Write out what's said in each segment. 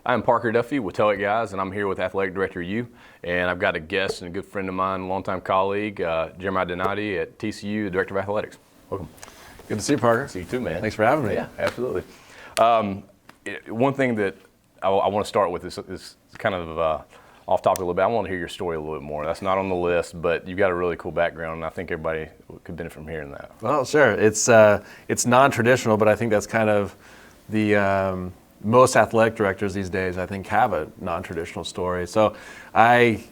I'm Parker Duffey with Tailgate Guys, and I'm here with Athletic Director U. And I've got a guest and a good friend of mine, a longtime colleague, Jeremiah Donati at TCU, Director of Athletics. Welcome. Good to see you, Parker. See you too, man. Thanks for having me. Yeah, absolutely. One thing that I want to start with is kind of off topic a little bit. I want to hear your story a little bit more. That's not on the list, but you've got a really cool background, and I think everybody could benefit from hearing that. Well, sure. It's non-traditional, but I think that's kind of the most athletic directors these days, I think, have a non-traditional story. So I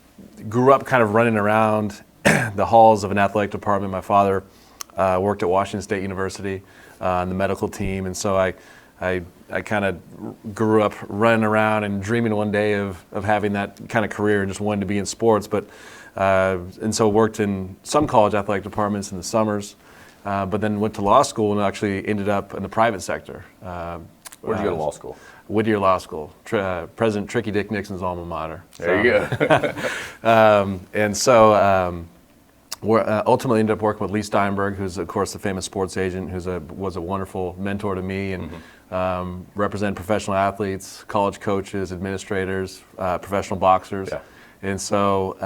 grew up kind of running around the halls of an athletic department. My father worked at Washington State University on the medical team, and so I kind of grew up running around and dreaming one day of having that kind of career and just wanting to be in sports. But and so worked in some college athletic departments in the summers, but then went to law school and actually ended up in the private sector. Where'd you go to law school? Whittier Law School, President Tricky Dick Nixon's alma mater. There you go. And so ultimately ended up working with Lee Steinberg, who's of course the famous sports agent, was a wonderful mentor to me, and represented professional athletes, college coaches, administrators, professional boxers. Yeah. And so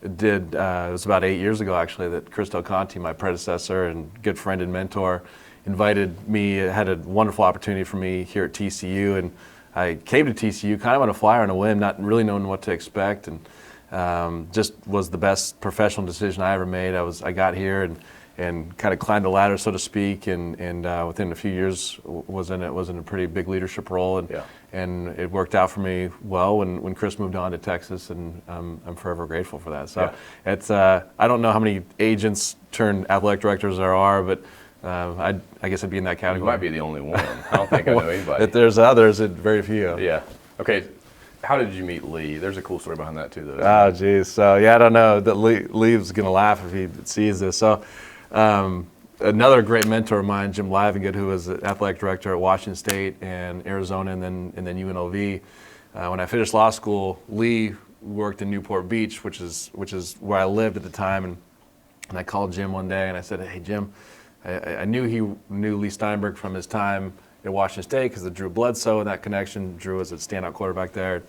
it was about 8 years ago actually that Chris Del Conte, my predecessor and good friend and mentor, invited me, had a wonderful opportunity for me here at TCU, and I came to TCU kind of on a flyer on a whim, not really knowing what to expect, and just was the best professional decision I ever made. I got here and kind of climbed the ladder, so to speak, and within a few years was in a pretty big leadership role, and it worked out for me well when Chris moved on to Texas, and I'm forever grateful for that. So it's I don't know how many agents turned athletic directors there are, but I guess I'd be in that category. You might be the only one. I don't think I know anybody. If there's others, very few. Yeah. Okay. How did you meet Lee? There's a cool story behind that too, though. Oh, geez. So I don't know that Lee's gonna laugh if he sees this. So another great mentor of mine, Jim Livengood, who was the athletic director at Washington State and Arizona, and then UNLV. When I finished law school, Lee worked in Newport Beach, which is where I lived at the time, and I called Jim one day and I said, "Hey, Jim." I knew he knew Lee Steinberg from his time at Washington State because of Drew Bledsoe and that connection. Drew was a standout quarterback there.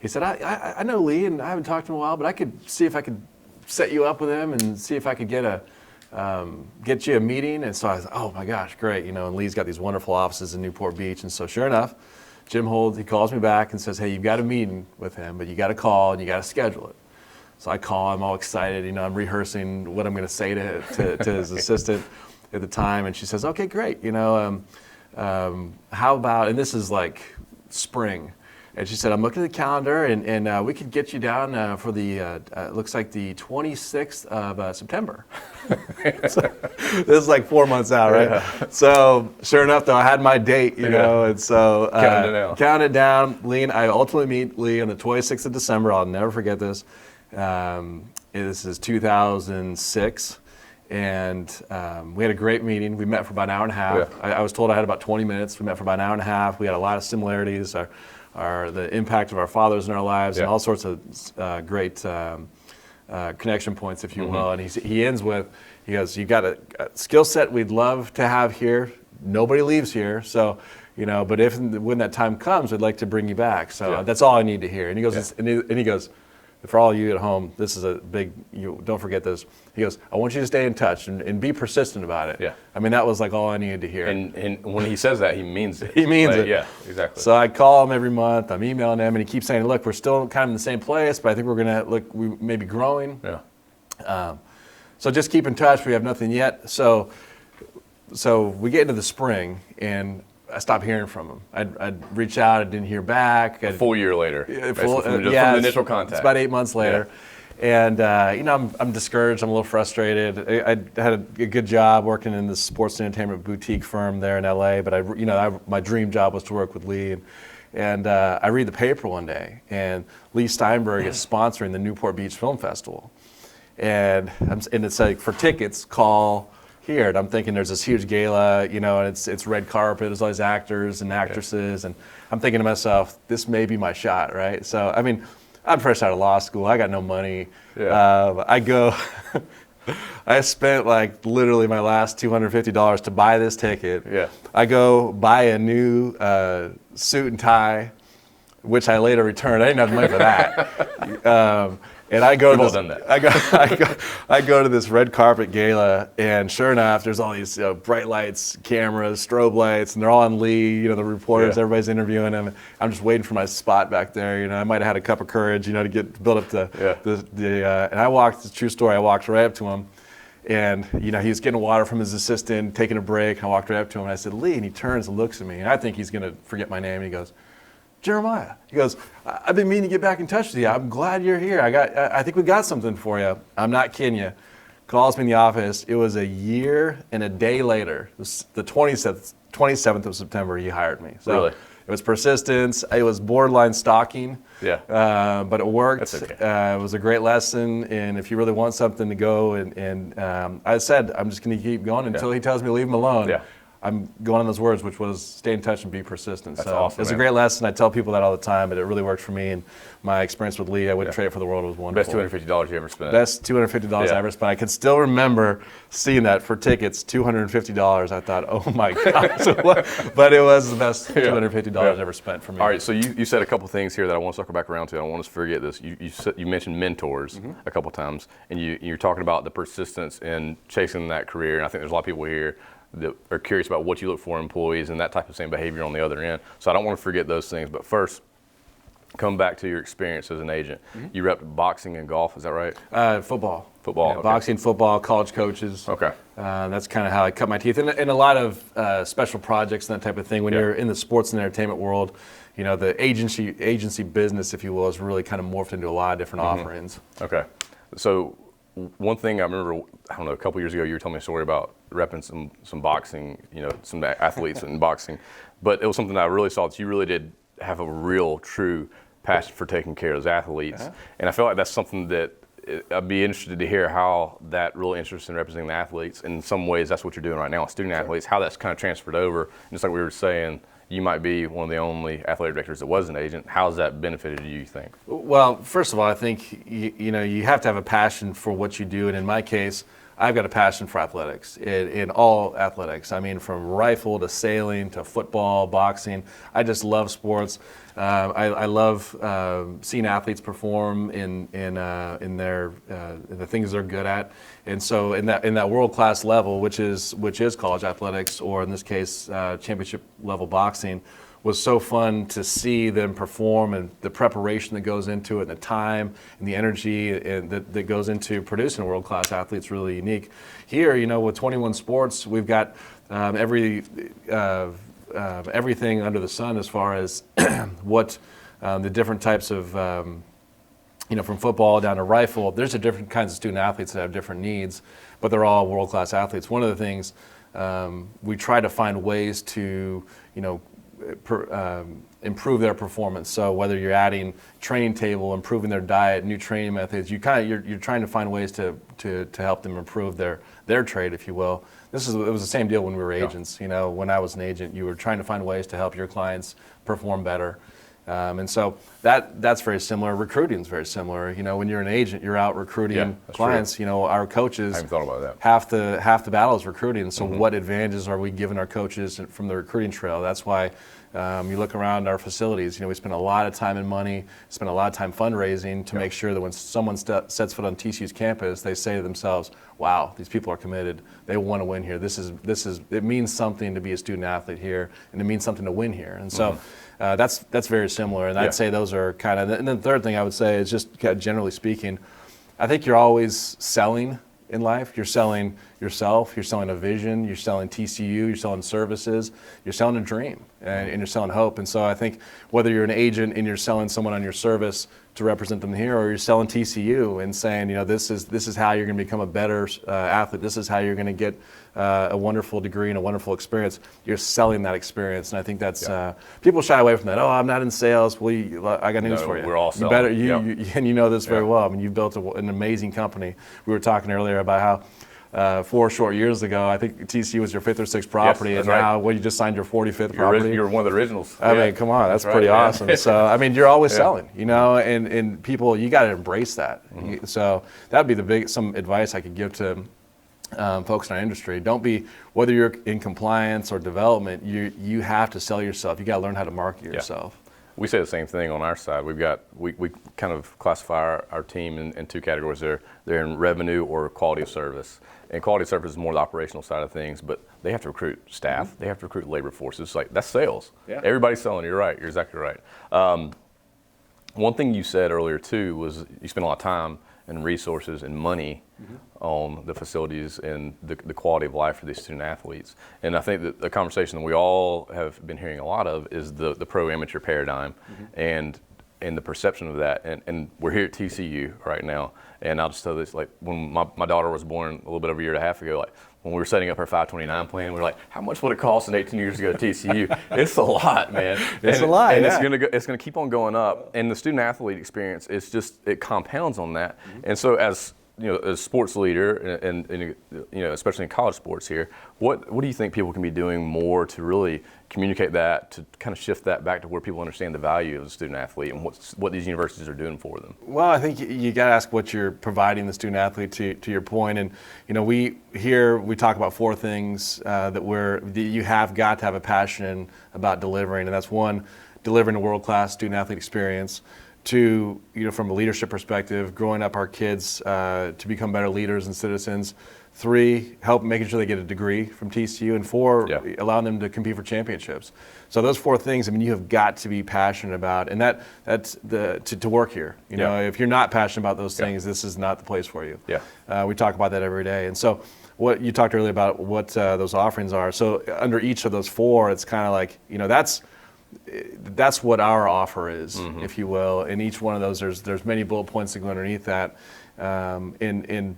He said, I know Lee and I haven't talked to him in a while, but I could see if I could set you up with him and see if I could get you a meeting. And so I was like, oh my gosh, great. And Lee's got these wonderful offices in Newport Beach. And so sure enough, Jim Holds, he calls me back and says, hey, you've got a meeting with him, but you got to call and you got to schedule it. So I call, I'm all excited. I'm rehearsing what I'm going to say to his assistant at the time, and she says, okay, great, how about, and this is like spring, and she said, I'm looking at the calendar, and we could get you down for the, looks like the 26th of September. So, this is like 4 months out, right? Yeah. So sure enough, though, I had my date, and so counted down. I ultimately meet Lee on the 26th of December. I'll never forget this. This is 2006. And we had a great meeting. We met for about an hour and a half. Yeah. I was told I had about 20 minutes. We met for about an hour and a half. We had a lot of similarities, the impact of our fathers in our lives, and all sorts of great connection points, if you will. And he ends with, he goes, you got a skill set we'd love to have here. Nobody leaves here, so but when that time comes, we'd like to bring you back. So that's all I need to hear. And he goes, and he goes, for all you at home, this is a big, don't forget this. He goes, I want you to stay in touch and be persistent about it. Yeah. I mean, that was like all I needed to hear. And when he says that, he means it. He means it. Yeah, exactly. So I call him every month. I'm emailing him, and he keeps saying, look, we're still kind of in the same place, but I think we're going to, we may be growing. Yeah. So just keep in touch. We have nothing yet. So we get into the spring, and I stopped hearing from him. I'd reach out, I didn't hear back. A full year later. From the initial contact. It's about 8 months later. Yeah. And I'm discouraged, I'm a little frustrated. I had a good job working in this sports and entertainment boutique firm there in LA, but my dream job was to work with Lee. And I read the paper one day, and Lee Steinberg is sponsoring the Newport Beach Film Festival. And it's like, for tickets, call here. And I'm thinking there's this huge gala, and it's red carpet, there's all these actors and actresses, and I'm thinking to myself, this may be my shot, right? So, I mean, I'm fresh out of law school, I got no money. Yeah. I go, I spent like literally my last $250 to buy this ticket. Yeah. I go buy a new suit and tie, which I later returned. I didn't have the money for that. And I go to We've this, all done that. I go to this red carpet gala, and sure enough, there's all these bright lights, cameras, strobe lights, and they're all on Lee. The reporters, everybody's interviewing him. I'm just waiting for my spot back there. I might have had a cup of courage, to build up the. And I walked. It's a true story. I walked right up to him, and he was getting water from his assistant, taking a break. And I walked right up to him, and I said, "Lee," and he turns and looks at me, and I think he's gonna forget my name. And he goes, "Jeremiah." He goes, "I've been meaning to get back in touch with you. I'm glad you're here. I think we got something for you." I'm not kidding you. Calls me in the office. It was a year and a day later. It was the 27th of September. He hired me. So really? It was persistence. It was borderline stalking. Yeah. But it worked. That's okay. It was a great lesson. And if you really want something to go, and I said, I'm just going to keep going until he tells me to leave him alone. Yeah. I'm going on those words, which was stay in touch and be persistent. That's so awesome, it's a man. great lesson. I tell people that all the time, but it really worked for me. And my experience with Lee, I wouldn't trade it for the world. It was wonderful. Best $250 you ever spent. Best $250 I ever spent. I can still remember seeing that for tickets, $250. I thought, oh my God. But it was the best $250 ever spent for me. All right, so you said a couple things here that I want to circle back around to. I don't want us to forget this. You mentioned mentors a couple times, and you're talking about the persistence in chasing that career. And I think there's a lot of people here that are curious about what you look for in employees and that type of same behavior on the other end. So I don't want to forget those things. But first, come back to your experience as an agent. You repped boxing and golf, is that right? Football. Football, Yeah, okay. Boxing, football, college coaches. Okay. That's kind of how I cut my teeth. And a lot of special projects and that type of thing. When you're in the sports and entertainment world, the agency business, if you will, is really kind of morphed into a lot of different offerings. Okay. So one thing I remember, I don't know, a couple years ago, you were telling me a story about repping some boxing, some athletes in boxing. But it was something that I really saw that you really did have a real, true passion for taking care of those athletes. And I feel like that's something that I'd be interested to hear how that real interest in representing the athletes, in some ways that's what you're doing right now, student athletes, how that's kind of transferred over. And just like we were saying, you might be one of the only athletic directors that was an agent. How's that benefited you think? Well, first of all, I think you have to have a passion for what you do, and in my case, I've got a passion for athletics, in all athletics. I mean, from rifle to sailing to football, boxing. I just love sports. I love seeing athletes perform in the things they're good at, and so in that world-class level, which is college athletics, or in this case, championship level boxing, was so fun to see them perform, and the preparation that goes into it, and the time and the energy that goes into producing a world-class athlete is really unique. Here, with 21 sports, we've got everything under the sun as far as what the different types of, from football down to rifle. There's different kinds of student athletes that have different needs, but they're all world-class athletes. One of the things we try to find ways to, improve their performance. So whether you're adding training table, improving their diet, new training methods, you're trying to find ways to help them improve their trade, if you will. It was the same deal when we were agents. When I was an agent, you were trying to find ways to help your clients perform better. And so that's very similar. Recruiting is very similar. When you're an agent, you're out recruiting clients. True. Our coaches. I haven't thought about that. Half the battle is recruiting. So what advantages are we giving our coaches from the recruiting trail? That's why you look around our facilities. We spend a lot of time and money, spend a lot of time fundraising to make sure that when someone sets foot on TCU's campus, they say to themselves, "Wow, these people are committed. They want to win here. It means something to be a student athlete here, and it means something to win here." And so. That's very similar, and I'd say those are kind of. And then the third thing I would say is just kind of generally speaking, I think you're always selling in life. You're selling yourself. You're selling a vision. You're selling TCU. You're selling services. You're selling a dream, and you're selling hope. And so I think whether you're an agent and you're selling someone on your service to represent them here, or you're selling TCU and saying, this is how you're going to become a better athlete. This is how you're going to get a wonderful degree and a wonderful experience. You're selling that experience, and I think that's people shy away from that. Oh, I'm not in sales. Well, I got news for you. We're all selling. And you know this very well. I mean, you've built an amazing company. We were talking earlier about how 4 short years ago, I think TCU was your 5th or 6th property, yes, and now you just signed your 45th property. You're one of the originals. I mean, come on, that's pretty awesome. So, I mean, you're always selling, and people, you got to embrace that. So that would be some advice I could give to folks in our industry. Don't be, whether you're in compliance or development, you have to sell yourself. You got to learn how to market yourself. we say the same thing on our side. We kind of classify our team in two categories. They're in revenue or quality of service. And quality of service is more the operational side of things, but they have to recruit staff. They have to recruit labor forces. Like, that's sales. Yeah. Everybody's selling. You're right. You're exactly right. One thing you said earlier too was you spend a lot of time and resources and money on the facilities and the quality of life for these student athletes. And I think that the conversation that we all have been hearing a lot of is the pro amateur paradigm and the perception of that. And we're here at TCU right now. And I'll just tell this, like, when my daughter was born a little bit over a year and a half ago, like, when we were setting up our 529 plan, we were like, how much would it cost in 18 years to go to TCU? It's a lot, man. It's a lot, and it's gonna keep on going up. And the student athlete experience, it compounds on that. And so as a sports leader, and especially in college sports here, what do you think people can be doing more to really communicate that, to kind of shift that back to where people understand the value of the student athlete and what these universities are doing for them? Well, I think you got to ask what you're providing the student athlete, to your point. And we talk about four things that you have got to have a passion about delivering, and that's one, delivering a world-class student athlete experience. Two, from a leadership perspective, growing up our kids to become better leaders and citizens. Three, making sure they get a degree from TCU. And four, allowing them to compete for championships. So those four things, you have got to be passionate about, and that's to work here. If you're not passionate about those things, this is not the place for you. We talk about that every day. And so what you talked earlier about what those offerings are. So under each of those four, it's kind of like, that's what our offer is, if you will. In each one of those, there's many bullet points that go underneath that. And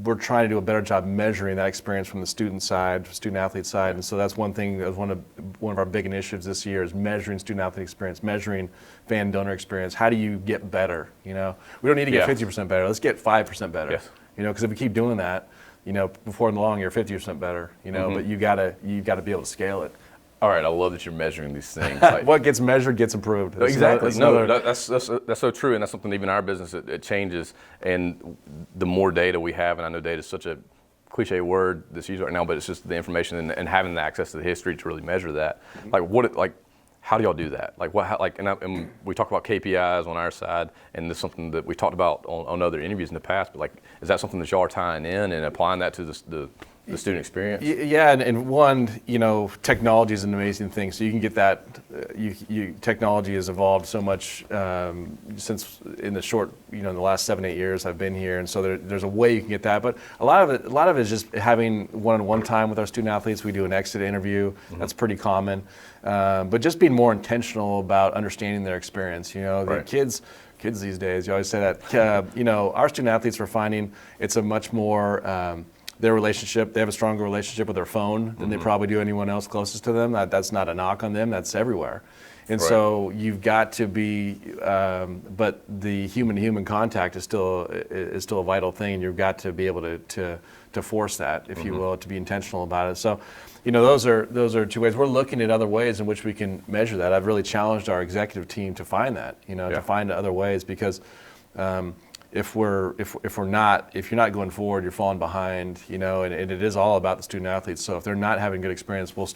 we're trying to do a better job measuring that experience from the student athlete side. And so that's one thing, one of our big initiatives this year is measuring student athlete experience, measuring fan donor experience. How do you get better? We don't need to get 50% better. Let's get 5% better. Yes. Because if we keep doing that, before and long, you're 50% better. But you gotta be able to scale it. All right, I love that you're measuring these things. Like, what gets measured gets improved. Exactly. That's so true, and that's something even our business, it changes. And the more data we have, and I know data is such a cliche word that's used right now, but it's just the information and having the access to the history to really measure that. How do y'all do that? And we talk about KPIs on our side, and this is something that we talked about on other interviews in the past. But is that something that y'all are tying in and applying that to the student experience? Yeah, and one, technology is an amazing thing. So you can get that. Technology has evolved so much since in the short, in the last 7-8 years I've been here, and so there's a way you can get that. But a lot of it is just having one-on-one time with our student athletes. We do an exit interview. That's pretty common. But just being more intentional about understanding their experience. The kids these days, you always say that. Our student athletes, we're finding it's a much more their relationship. They have a stronger relationship with their phone than they probably do anyone else closest to them. That's not a knock on them. That's everywhere. And so you've got to be, but the human-to-human contact is still a vital thing, and you've got to be able to force that, if you will, to be intentional about it. So, those are two ways. We're looking at other ways in which we can measure that. I've really challenged our executive team to find that, to find other ways, because if you're not going forward, you're falling behind, and it is all about the student athletes. So if they're not having good experience, we'll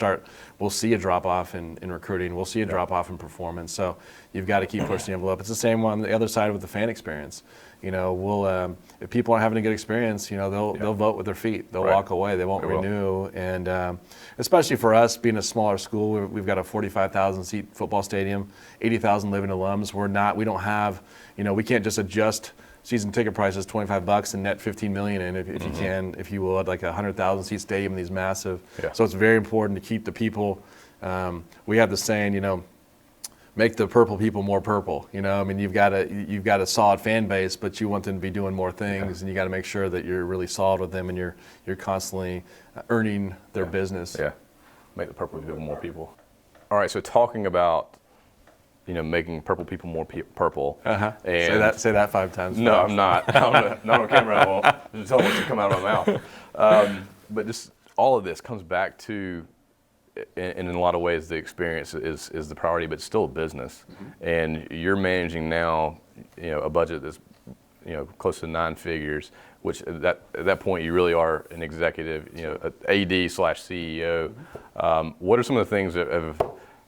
see a drop off in recruiting, we'll see a drop off in performance. So you've got to keep pushing the envelope. It's the same on the other side with the fan experience. If people aren't having a good experience, they'll vote with their feet. They'll walk away. They won't renew. And especially for us, being a smaller school, we've got a 45,000 seat football stadium, 80,000 living alums. We don't have, we can't just adjust season ticket prices $25 and net $15 million in, if you will, at like a 100,000 seat stadium in these massive. So it's very important to keep the people. We have the saying, make the purple people more purple. You've got a solid fan base, but you want them to be doing more things, and you got to make sure that you're really solid with them, and you're constantly earning their business. Yeah, make the purple people more people. All right, so talking about making purple people more purple. And say that 5 times. No, I'm not. Not on camera. I won't. Just tell them what's to come out of my mouth. But just all of this comes back to, in a lot of ways, the experience is the priority, but it's still a business. And you're managing now, a budget that's, close to 9 figures, which at that point you really are an executive, AD/CEO. What are some of the things that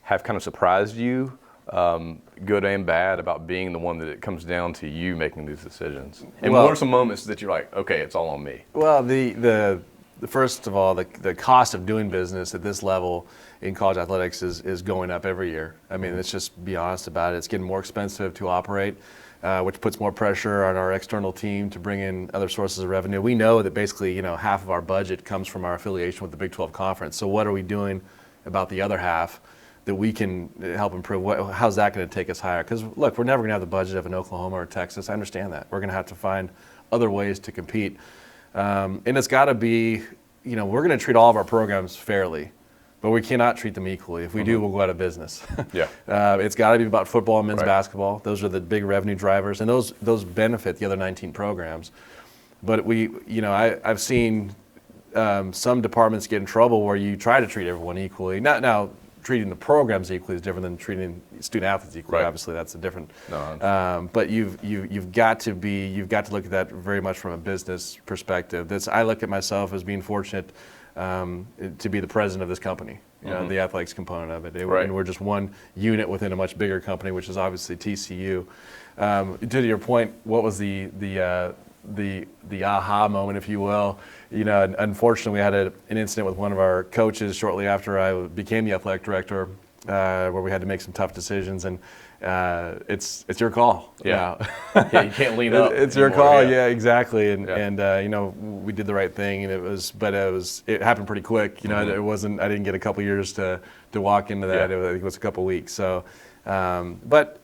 have kind of surprised you, good and bad, about being the one that it comes down to you making these decisions? And Well- what are some moments that you're like, okay, it's all on me? Well, the first of all, the cost of doing business at this level in college athletics is going up every year. I mean, let's just be honest about it. It's getting more expensive to operate, which puts more pressure on our external team to bring in other sources of revenue. We know that basically, half of our budget comes from our affiliation with the Big 12 Conference. So what are we doing about the other half that we can help improve? How's that going to take us higher? Because look, we're never going to have the budget of an Oklahoma or Texas. I understand that. We're going to have to find other ways to compete. And it's got to be, we're going to treat all of our programs fairly, but we cannot treat them equally. If we do, we'll go out of business. Yeah. It's got to be about football and men's Right. basketball. Those are the big revenue drivers, and those benefit the other 19 programs. But I've seen some departments get in trouble where you try to treat everyone equally. Now, treating the programs equally is different than treating student athletes equally. Right. Obviously, that's a different. No, But you've got to look at that very much from a business perspective. I look at myself as being fortunate to be the president of this company. The athletics component of it. Right. And we're just one unit within a much bigger company, which is obviously TCU. To your point, what was the aha moment, if you will? Unfortunately, we had an incident with one of our coaches shortly after I became the athletic director, where we had to make some tough decisions, and it's your call. Yeah. now. Yeah, you can't lean up. It's your anymore, call. yeah. Yeah, exactly. And Yeah. we did the right thing, and it happened pretty quick. It wasn't. I didn't get a couple years to walk into that. Yeah. I think it was a couple weeks. So, but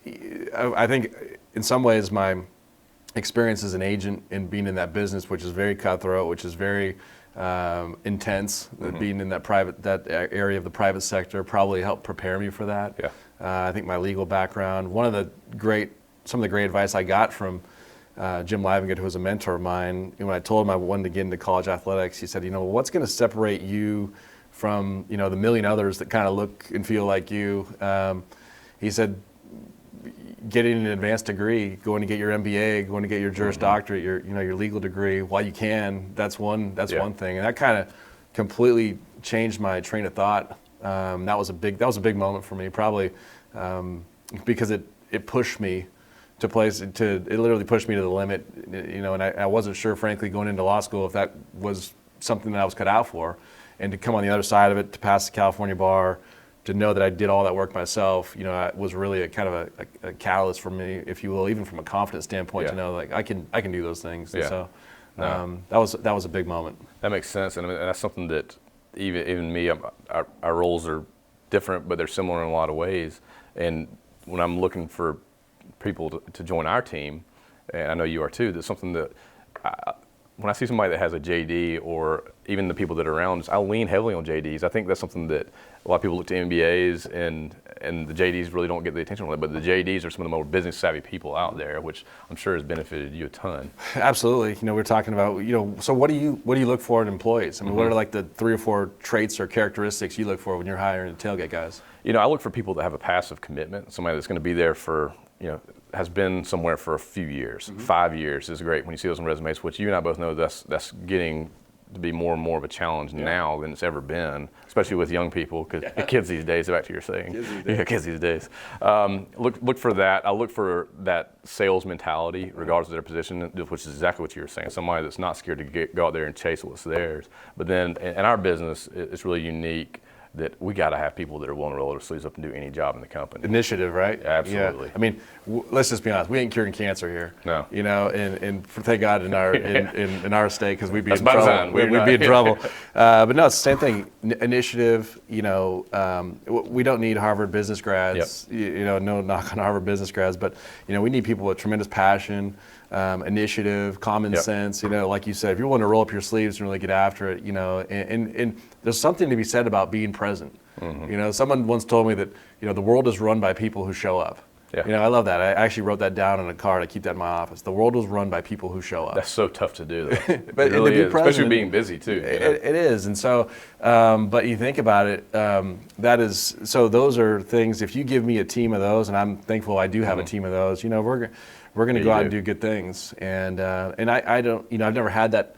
I think in some ways my experience as an agent and being in that business, which is very cutthroat, which is very intense, being in that area of the private sector probably helped prepare me for that. Yeah. I think my legal background, some of the great advice I got from Jim Livengood, who was a mentor of mine, when I told him I wanted to get into college athletics, he said, what's going to separate you from, the million others that kind of look and feel like you? He said, getting an advanced degree, going to get your MBA, going to get your Juris Doctorate, your legal degree while you can. That's one thing, and that kind of completely changed my train of thought. That was a big moment for me, probably because it pushed me to it literally pushed me to the limit. And I wasn't sure, frankly, going into law school if that was something that I was cut out for, and to come on the other side of it, to pass the California bar, to know that I did all that work myself, was really a kind of a catalyst for me, if you will, even from a confidence standpoint, to know like I can do those things. Yeah. And so that was a big moment. That makes sense, and that's something that even me, our roles are different, but they're similar in a lot of ways. And when I'm looking for people to join our team, and I know you are too, that's something that when I see somebody that has a JD, or even the people that are around us, I lean heavily on JDs. I think that's something that a lot of people look to MBAs, and the JDs really don't get the attention on it. But the JDs are some of the more business savvy people out there, which I'm sure has benefited you a ton. Absolutely. We're talking about, so what do you look for in employees? I mean, what are like the 3 or 4 traits or characteristics you look for when you're hiring Tailgate guys? I look for people that have a passive commitment, somebody that's going to be there for, has been somewhere for a few years. 5 years is great when you see those on resumes, which you and I both know that's getting to be more and more of a challenge now than it's ever been, especially with young people, because kids these days, back to your saying, kids these days. Look for that. I look for that sales mentality, regardless of their position, which is exactly what you were saying. Somebody that's not scared to go out there and chase what's theirs. But then in our business, it's really unique that we got to have people that are willing to roll their sleeves up and do any job in the company. Initiative, right? Absolutely. Yeah. I mean, let's just be honest. We ain't curing cancer here. No. And thank God in our in our state, because we'd be in by trouble. design. We'd be in trouble. But no, it's the same thing. Initiative. We don't need Harvard business grads. No knock on Harvard business grads, but we need people with tremendous passion, initiative, common sense. Like you said, if you're willing to roll up your sleeves and really get after it, and there's something to be said about being present. Someone once told me that the world is run by people who show up. I love that. I actually wrote that down on a card. I keep that in my office. The world was run by people who show up. That's so tough to do, though. But it really to be is, present, especially being busy too. It is, and so, but you think about it. Those are things. If you give me a team of those, and I'm thankful I do have a team of those. We're going to go out and do good things. And I don't. I've never had that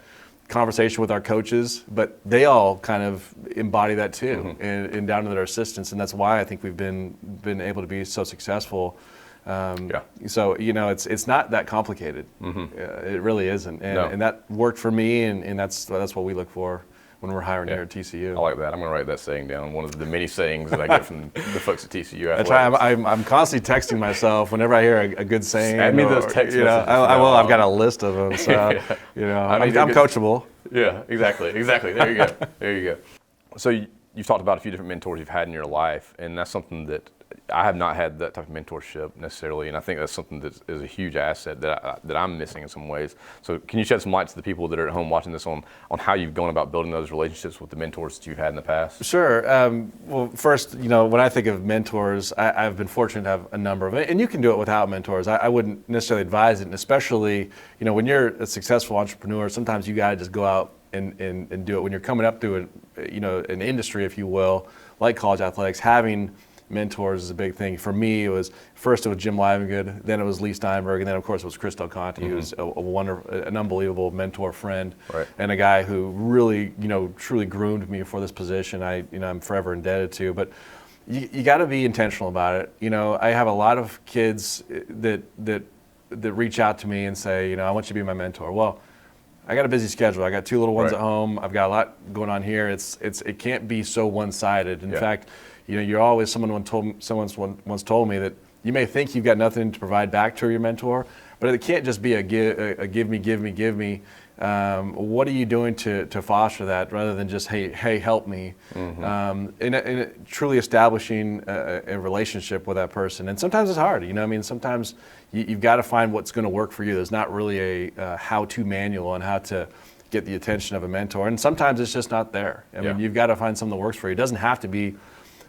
conversation with our coaches, but they all kind of embody that too, and down to their assistants, and that's why I think we've been able to be so successful. So it's not that complicated. It really isn't, and that worked for me, and that's what we look for when we're hiring here at TCU. I like that. I'm going to write that saying down. One of the many sayings that I get from the folks at TCU. I try. I'm constantly texting myself whenever I hear a good saying. Add me those text messages. I will. I've got a list of them. So I'm coachable. Yeah, exactly. There you go. So you've talked about a few different mentors you've had in your life, and that's something that I have not had that type of mentorship necessarily, and I think that's something that is a huge asset that I'm missing in some ways. So can you shed some light to the people that are at home watching this on how you've gone about building those relationships with the mentors that you've had in the past? Sure. Well, first, when I think of mentors, I've been fortunate to have a number of them, and you can do it without mentors. I wouldn't necessarily advise it, and especially when you're a successful entrepreneur, sometimes you got to just go out and do it. When you're coming up through an industry, if you will, like college athletics, having mentors is a big thing. For me, it was Jim Livengood, then it was Lee Steinberg, and then of course it was Chris Del Conte, who's an unbelievable mentor friend, and a guy who really, truly groomed me for this position. I'm forever indebted to. But you got to be intentional about it. I have a lot of kids that reach out to me and say, I want you to be my mentor. Well, I got a busy schedule. I got 2 little ones at home. I've got a lot going on here. It can't be so one-sided. In fact, you're always, someone once told me that you may think you've got nothing to provide back to your mentor, but it can't just be a give me. What are you doing to foster that rather than just, hey, help me? In truly establishing a relationship with that person. And sometimes it's hard, sometimes you've got to find what's going to work for you. There's not really a how-to manual on how to get the attention of a mentor. And sometimes it's just not there. I mean, you've got to find something that works for you. It doesn't have to be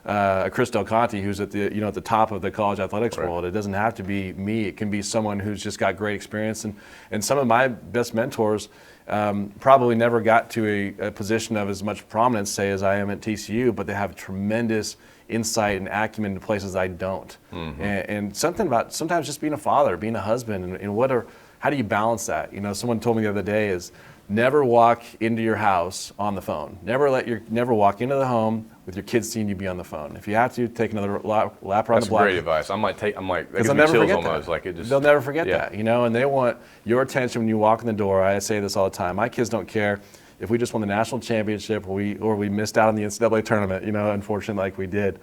a Chris Del Conte who's at the top of the college athletics world. It doesn't have to be me. It can be someone who's just got great experience. And some of my best mentors probably never got to a position of as much prominence, say, as I am at TCU, but they have tremendous insight and acumen into places I don't. And something about sometimes just being a father, being a husband, and how do you balance that? Someone told me the other day is never walk into your house on the phone. Never walk into the home with your kids seeing you be on the phone. If you have to, take another lap around the block. That's great advice. That gives me chills almost. They'll never forget that, and they want your attention when you walk in the door. I say this all the time. My kids don't care if we just won the national championship or we missed out on the NCAA tournament, unfortunately, like we did.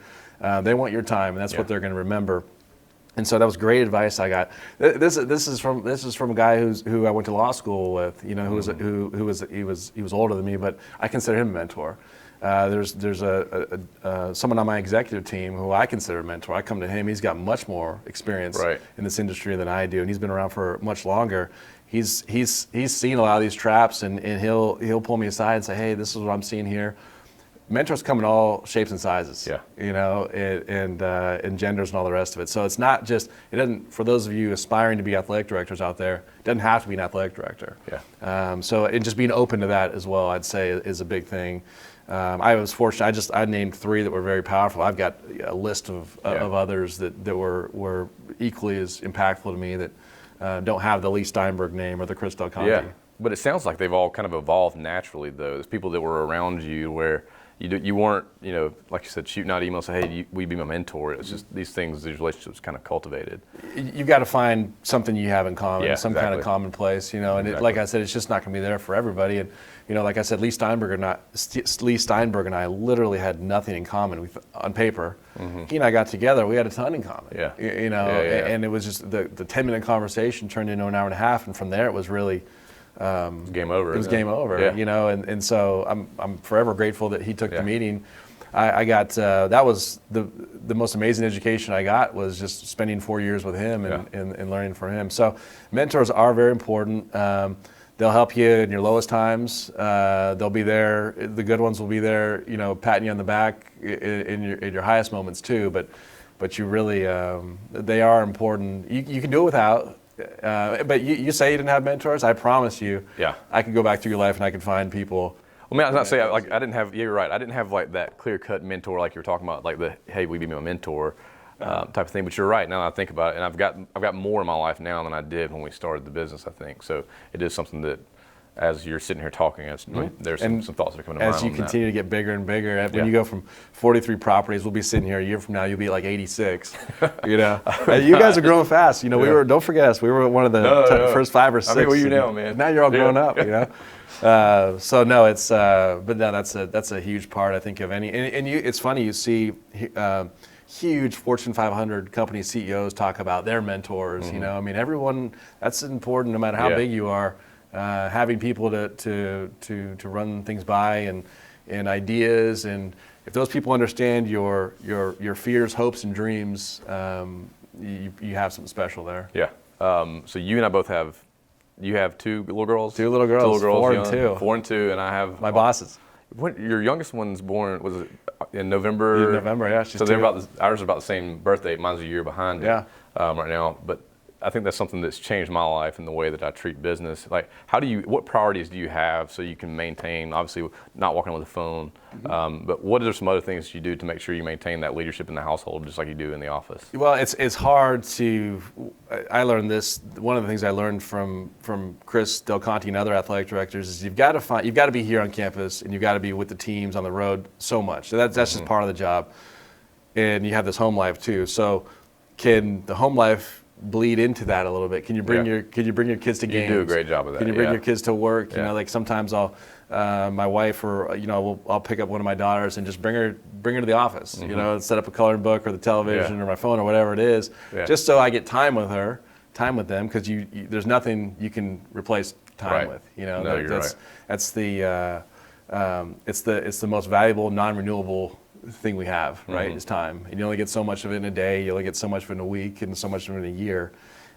They want your time, and that's what they're going to remember. And so that was great advice I got. This is from a guy who I went to law school with, who was older than me, but I consider him a mentor. There's someone on my executive team who I consider a mentor. I come to him. He's got much more experience in this industry than I do, and he's been around for much longer. He's seen a lot of these traps, and he'll pull me aside and say, hey, this is what I'm seeing here. Mentors come in all shapes and sizes, and genders and all the rest of it. So it's not just, for those of you aspiring to be athletic directors out there, it doesn't have to be an athletic director. So just being open to that as well, I'd say, is a big thing. I was fortunate. I named 3 that were very powerful. I've got a list of others that were equally as impactful to me that don't have the Lee Steinberg name or the Chris Del Conte. Yeah, but it sounds like they've all kind of evolved naturally, though. There's people that were around you where you weren't, like you said, shooting out emails, say, hey, will you be my mentor? It's just these relationships kind of cultivated. You've got to find something you have in common, some kind of commonplace, and like I said, it's just not going to be there for everybody. And like I said, Lee Steinberg and I literally had nothing in common on paper. He and I got together, we had a ton in common. And it was just the 10-minute conversation turned into an hour and a half, and from there it was really game over. It was game over, and so I'm forever grateful that he took the meeting. I got that was the most amazing education I got, was just spending 4 years with him and learning from him. So mentors are very important. They'll help you in your lowest times. They'll be there. The good ones will be there, patting you on the back in your highest moments too. But you really, they are important. You can do it without. But you say you didn't have mentors. I promise you, I could go back through your life and I could find people. Well, I was not saying I didn't have. Yeah, you're right. I didn't have like that clear-cut mentor like you're talking about, like the hey, will you be my mentor type of thing. But you're right. Now that I think about it, and I've got more in my life now than I did when we started the business. I think so. It is something that as you're sitting here talking, there's some thoughts that are coming to mind. As you on continue to get bigger and bigger, when you go from 43 properties, we'll be sitting here a year from now, you'll be like 86. You know, you guys are growing fast. You know, we were. Don't forget us. We were one of the first 5 or 6. I mean, where you now, man? Now you're all grown up. You know. So no, it's. But no, that's a huge part, I think, of any. And it's funny, you see. Huge Fortune 500 company CEOs talk about their mentors. You know, I mean, everyone. That's important, no matter how big you are. Having people to run things by and ideas, and if those people understand your fears, hopes, and dreams, you have something special there. Yeah. So you and I both have. You have 2 little girls. 2 little girls. 4 and 2. 4 and 2, and I have my bosses. Your youngest one's born, was it in November? In November, yeah. She's so they're ours are about the same birthday. Mine's a year behind. Yeah. Right now, but I think that's something that's changed my life and the way that I treat business. Like, what priorities do you have so you can maintain, obviously not walking with a phone, but what are some other things you do to make sure you maintain that leadership in the household just like you do in the office? Well, it's hard to, I learned this, one of the things I learned from Chris Del Conte and other athletic directors is you've got to be here on campus and you've got to be with the teams on the road so much. So that's just part of the job. And you have this home life too. So can the home life bleed into that a little bit? Can you bring your kids to games? You do a great job of that. Can you bring your kids to work? You know, like sometimes I'll my wife or I'll pick up one of my daughters and just bring her to the office. You know, set up a coloring book or the television or my phone or whatever it is, just so I get time with them, because there's nothing you can replace time with. You know, no, that's the it's the most valuable non-renewable thing we have, right? Is time. And you only get so much of it in a day, you only get so much of it in a week, and so much of it in a year.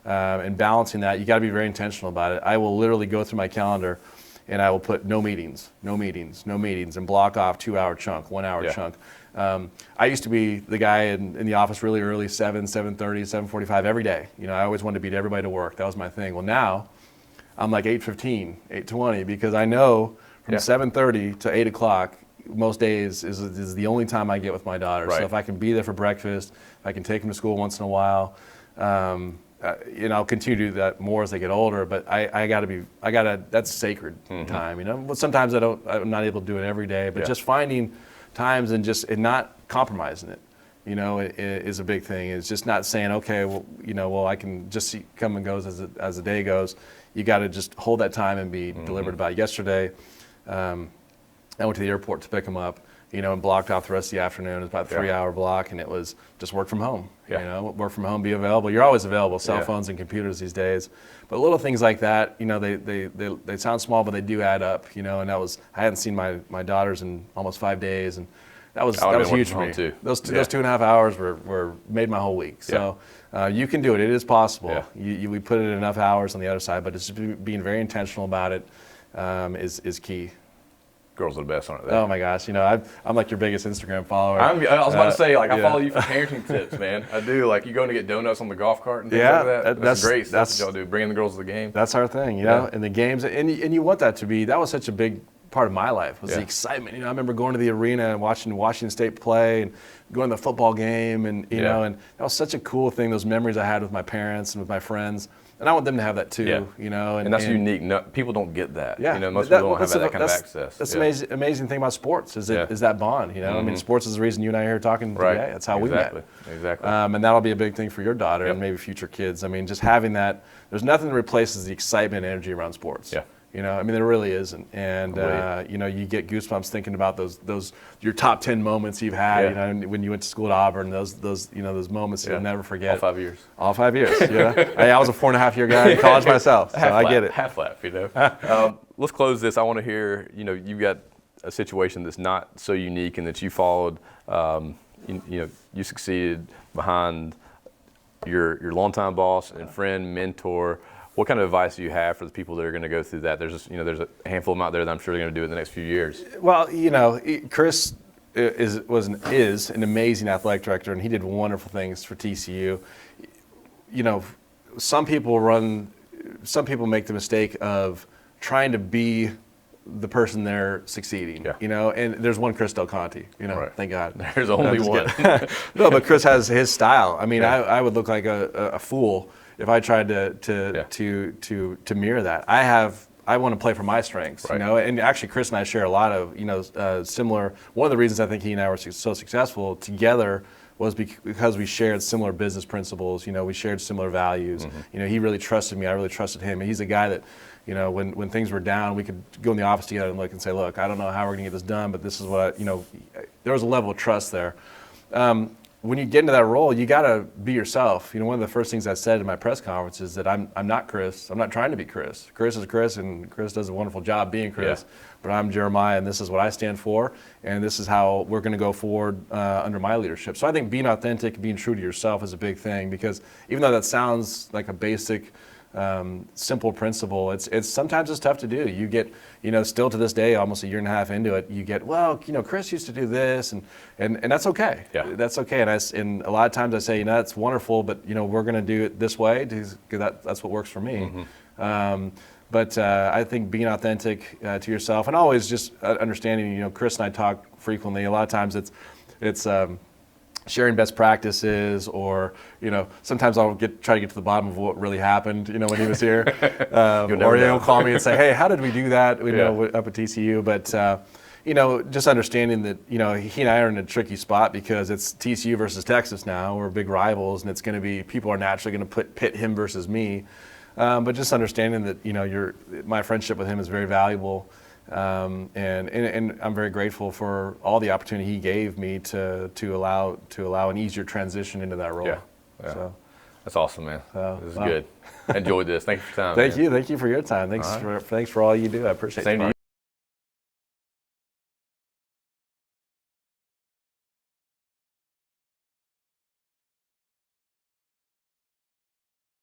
And balancing that, you got to be very intentional about it. I will literally go through my calendar and I will put no meetings, and block off 2-hour chunk, 1-hour chunk. I used to be the guy in the office really early, 7:30, 7:45 every day. You know, I always wanted to beat everybody to work. That was my thing. Well, now I'm like 8:15, 8:20, because I know from 7:30 to 8 o'clock, most days is the only time I get with my daughter. So if I can be there for breakfast, if I can take them to school once in a while, I'll continue to do that more as they get older. But that's sacred time. You know, well, sometimes I'm not able to do it every day, but just finding times and not compromising it, you know, is a big thing. It's just not saying, okay, well, I can just come and goes as the day goes. You got to just hold that time and be deliberate about it. Yesterday, I went to the airport to pick him up, you know, and blocked off the rest of the afternoon. It was about a 3-hour block, and it was just work from home. You know, work from home, be available. You're always available, cell phones and computers these days. But little things like that, you know, they sound small, but they do add up, you know. And I hadn't seen my daughters in almost 5 days, and that was huge for me. Too. Those 2.5 hours were made my whole week. So you can do it. It is possible. We put in enough hours on the other side, but it's just being very intentional about it is key. Girls are the best, aren't they? Oh my gosh, you know, I'm like your biggest Instagram follower. I was about to say, like, I follow you for parenting tips, man. I do. Like, you going to get donuts on the golf cart and things like that. That's great. That's what y'all do, bringing the girls to the game. That's our thing, you know, and the games, and you want that to be. That was such a big part of my life, was the excitement. You know, I remember going to the arena and watching Washington State play and going to the football game, and you know, and that was such a cool thing. Those memories I had with my parents and with my friends. And I want them to have that too, you know. And that's unique. No, people don't get that. You know, most people don't have that kind of access. That's the amazing thing about sports is that bond, you know. I mean, sports is the reason you and I are here talking today. That's how we met. Exactly. And that'll be a big thing for your daughter and maybe future kids. I mean, just having that, there's nothing that replaces the excitement and energy around sports. You know, I mean, there really isn't. And, you know, you get goosebumps thinking about those your top 10 moments you've had, you know, when you went to school at Auburn, those moments you'll never forget. All 5 years. All 5 years, I was a 4.5-year guy in college myself, so I get it. Half laugh, you know. Let's close this. I want to hear, you know, you've got a situation that's not so unique and that you followed, you know, you succeeded behind your longtime boss and friend, mentor. What kind of advice do you have for the people that are going to go through that? There's a handful of them out there that I'm sure they're going to do it in the next few years. Well, you know, Chris is an amazing athletic director, and he did wonderful things for TCU. You know, some people make the mistake of trying to be the person they're succeeding. You know, and there's one Chris Del Conte. You know, thank God. There's only one. No, but Chris has his style. I mean, I would look like a fool if I tried to mirror that. I have I want to play for my strengths, Right. you know. And actually, Chris and I share a lot of, similar. One of the reasons I think he and I were so successful together was because we shared similar business principles. You know, we shared similar values. Mm-hmm. You know, he really trusted me. I really trusted him. And he's a guy that, you know, when things were down, we could go in the office together and look and say, look, I don't know how we're going to get this done, but this is what there was a level of trust there. When you get into that role, you got to be yourself. You know, one of the first things I said in my press conference is that I'm not Chris. I'm not trying to be Chris. Chris is Chris, and Chris does a wonderful job being Chris. Yeah. But I'm Jeremiah, and this is what I stand for, and this is how we're going to go forward under my leadership. So I think being authentic, being true to yourself is a big thing, because even though that sounds like a basic, simple principle, it's sometimes it's tough to do. You get, still to this day, almost a year and a half into it, you get, well, Chris used to do this, and that's okay. Yeah. That's okay. And a lot of times I say, that's wonderful, but we're going to do it this way because that's what works for me. Mm-hmm. But I think being authentic to yourself, and always just understanding, Chris and I talk frequently. A lot of times it's sharing best practices, or sometimes I'll try to get to the bottom of what really happened, when he was here, or he'll call me and say, hey, how did we do that? Up at TCU, but just understanding that he and I are in a tricky spot because it's TCU versus Texas now. We're big rivals, and it's going to be, people are naturally going to pit him versus me. But just understanding that my friendship with him is very valuable, and I'm very grateful for all the opportunity he gave me to allow an easier transition into that role. Yeah. So, that's awesome, man. This is good. I enjoyed this. Thank you for your time. Thank you for your time. Thanks for all you do. I appreciate it. Same to you.